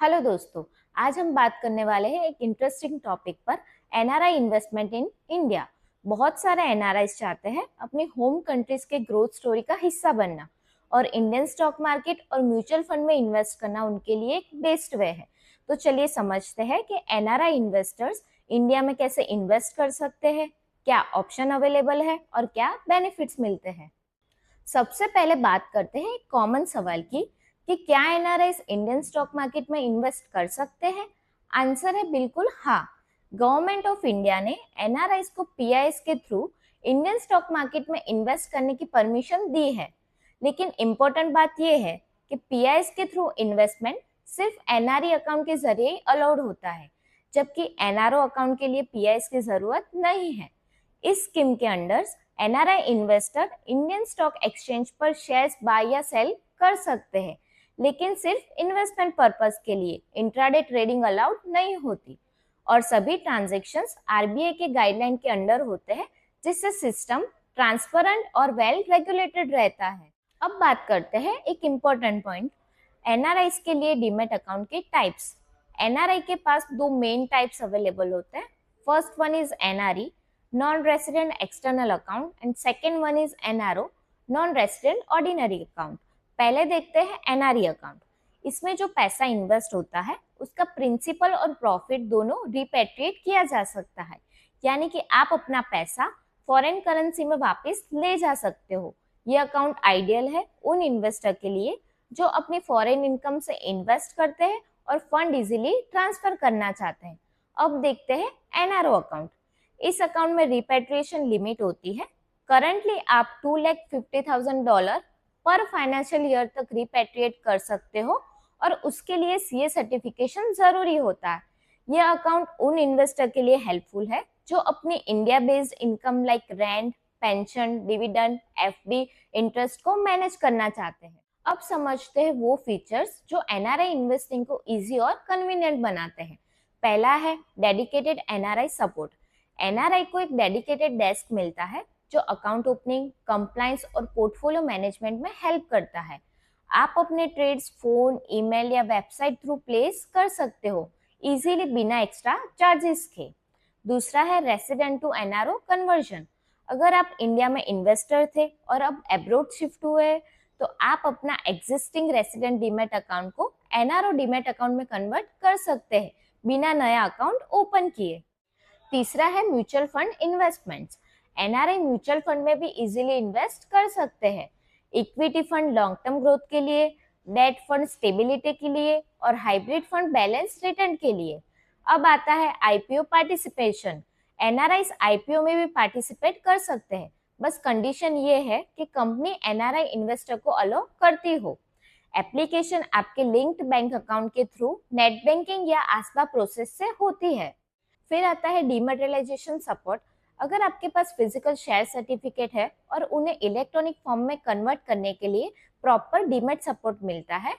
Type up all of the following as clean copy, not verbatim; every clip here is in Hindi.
हेलो दोस्तों, आज हम बात करने वाले हैं एक इंटरेस्टिंग टॉपिक पर, एनआरआई इन्वेस्टमेंट इन इंडिया। बहुत सारे एनआरआई चाहते हैं अपनी होम कंट्रीज के ग्रोथ स्टोरी का हिस्सा बनना, और इंडियन स्टॉक मार्केट और म्यूचुअल फंड में इन्वेस्ट करना उनके लिए एक बेस्ट वे है। तो चलिए समझते हैं कि एनआरआई इन्वेस्टर्स इंडिया में कैसे इन्वेस्ट कर सकते हैं, क्या ऑप्शन अवेलेबल है और क्या बेनिफिट्स मिलते हैं। सबसे पहले बात करते हैं एक कॉमन सवाल की कि क्या एनआरआईज इंडियन स्टॉक मार्केट में इन्वेस्ट कर सकते हैं। आंसर है बिल्कुल हाँ। गवर्नमेंट ऑफ इंडिया ने एनआरआईज को पीआईएस के थ्रू इंडियन स्टॉक मार्केट में इन्वेस्ट करने की परमिशन दी है। लेकिन इम्पोर्टेंट बात यह है कि पीआईएस के थ्रू इन्वेस्टमेंट सिर्फ एनआरई अकाउंट के जरिए ही अलाउड होता है, जबकि एनआरओ अकाउंट के लिए पीआईएस की जरूरत नहीं है। इस स्कीम के under NRI investor Indian stock exchange पर शेयर्स बाय या सेल कर सकते हैं, लेकिन सिर्फ इन्वेस्टमेंट पर्पस के लिए इंट्राडे ट्रेडिंग अलाउड नहीं होती, और सभी ट्रांजैक्शंस आरबीआई के गाइडलाइन के अंडर होते हैं, जिससे सिस्टम ट्रांसपेरेंट और वेल रेगुलेटेड रहता है। अब बात करते हैं एक इम्पोर्टेंट पॉइंट, एनआरआई के लिए डीमैट अकाउंट के टाइप्स। एनआरआई के पास दो मेन टाइप्स अवेलेबल होते हैं। First one is NRE, non resident external account, and second one is NRO, non resident ordinary account. पहले देखते हैं एनआरई अकाउंट। इसमें जो पैसा इन्वेस्ट होता है उसका प्रिंसिपल और प्रॉफिट दोनों रिपेट्रिएट किया जा सकता है, यानी कि आप अपना पैसा फॉरेन करेंसी में वापस ले जा सकते हो। ये अकाउंट आइडियल है उन इन्वेस्टर के लिए जो अपनी फॉरेन इनकम से इन्वेस्ट करते हैं और फंड इजीली ट्रांसफर करना चाहते हैं। अब देखते हैं एनआरओ अकाउंट। इस अकाउंट में रिपेट्रिएशन लिमिट होती है। करंटली आप $250,000 पर फाइनेंशियल ईयर तक रिपेट्रिएट कर सकते हो, और उसके लिए सीए सर्टिफिकेशन जरूरी होता है। यह अकाउंट उन इन्वेस्टर के लिए हेल्पफुल है जो अपनी India based income like rent, pension, dividend, FD, interest को मैनेज करना चाहते हैं। अब समझते हैं वो फीचर्स जो एनआरआई इन्वेस्टिंग को इजी और कन्वीनियंट बनाते हैं। पहला है डेडिकेटेड एनआरआई सपोर्ट। एनआरआई को एक डेडिकेटेड डेस्क मिलता है जो अकाउंट ओपनिंग, कंप्लायंस और पोर्टफोलियो मैनेजमेंट में हेल्प करता है। आप अपने ट्रेड्स फोन, ईमेल या वेबसाइट थ्रू प्लेस कर सकते हो इजीली बिना एक्स्ट्रा चार्जेस के। दूसरा है रेसिडेंट टू एनआरओ कन्वर्जन। अगर आप इंडिया में इन्वेस्टर थे और अब एब्रोड शिफ्ट हुए तो आप अपना एग्जिस्टिंग रेसिडेंट डीमैट अकाउंट को एनआरओ डीमैट अकाउंट में कन्वर्ट कर सकते हैं बिना नया अकाउंट ओपन किए। तीसरा है mutual fund investments. NRI mutual fund में भी इजीली इन्वेस्ट कर सकते हैं। Equity fund long term growth के लिए, डेट फंड स्टेबिलिटी के लिए, और हाइब्रिड फंड बैलेंस रिटर्न के लिए। अब आता है आईपीओ पार्टिसिपेशन। एनआरआई आईपीओ में भी पार्टिसिपेट कर सकते हैं, बस कंडीशन ये है कि कंपनी एनआरआई इन्वेस्टर को अलाउ करती हो। एप्लीकेशन आपके लिंक्ड बैंक अकाउंट के थ्रू नेट बैंकिंग या आसपा प्रोसेस से होती है। फिर आता है डीमैटेरियलाइजेशन सपोर्ट। अगर आपके पास फिजिकल शेयर सर्टिफिकेट है और उन्हें इलेक्ट्रॉनिक फॉर्म में कन्वर्ट करने के लिए प्रॉपर डीमैट सपोर्ट मिलता है।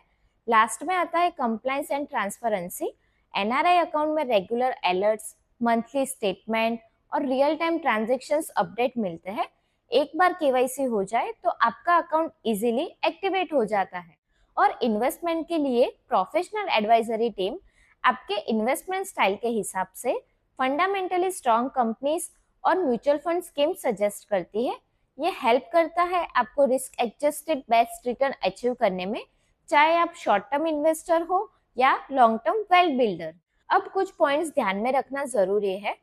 लास्ट में आता है compliance and transparency. NRI account में रेगुलर अलर्ट्स, मंथली स्टेटमेंट और रियल टाइम ट्रांजेक्शन्स अपडेट मिलते हैं। एक बार केवाईसी हो जाए तो आपका अकाउंट इजीली एक्टिवेट हो जाता है। और इन्वेस्टमेंट के लिए प्रोफेशनल एडवाइजरी टीम आपके इन्वेस्टमेंट स्टाइल के हिसाब से फंडामेंटली स्ट्रॉन्ग कंपनीज और म्यूचुअल फंड स्कीम सजेस्ट करती है। ये हेल्प करता है आपको risk adjusted best return achieve करने में, चाहे आप शॉर्ट टर्म इन्वेस्टर हो या लॉन्ग टर्म वेल्थ बिल्डर। अब कुछ पॉइंट्स ध्यान में रखना जरूरी है।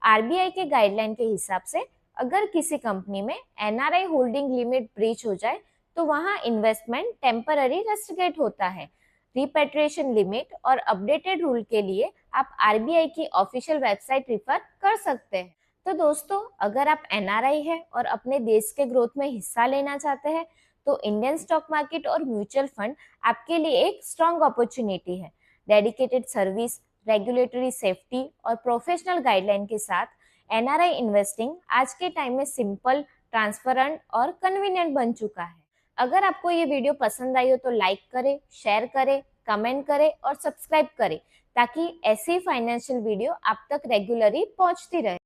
आरबीआई के गाइडलाइन के हिसाब से अगर किसी कंपनी में एनआरआई होल्डिंग लिमिट ब्रीच हो जाए तो वहां इन्वेस्टमेंट टेम्पररी रेस्ट्रिक्ट होता है। रिपेट्रिएशन लिमिट और अपडेटेड रूल के लिए आप आरबीआई की ऑफिशियल वेबसाइट रिफर कर सकते हैं। तो दोस्तों, अगर आप एनआरआई है और अपने देश के ग्रोथ में हिस्सा लेना चाहते हैं तो इंडियन स्टॉक मार्केट और म्यूचुअल फंड आपके लिए एक स्ट्रॉन्ग अपॉर्चुनिटी है। डेडिकेटेड सर्विस, रेगुलेटरी सेफ्टी और प्रोफेशनल गाइडलाइन के साथ एनआरआई इन्वेस्टिंग आज के टाइम में सिंपल, ट्रांसपेरेंट और कन्वीनियंट बन चुका है। अगर आपको ये वीडियो पसंद आई हो तो लाइक करें, शेयर करें, कमेंट करें और सब्सक्राइब करें, ताकि ऐसी फाइनेंशियल वीडियो आप तक रेगुलरली पहुंचती रहे।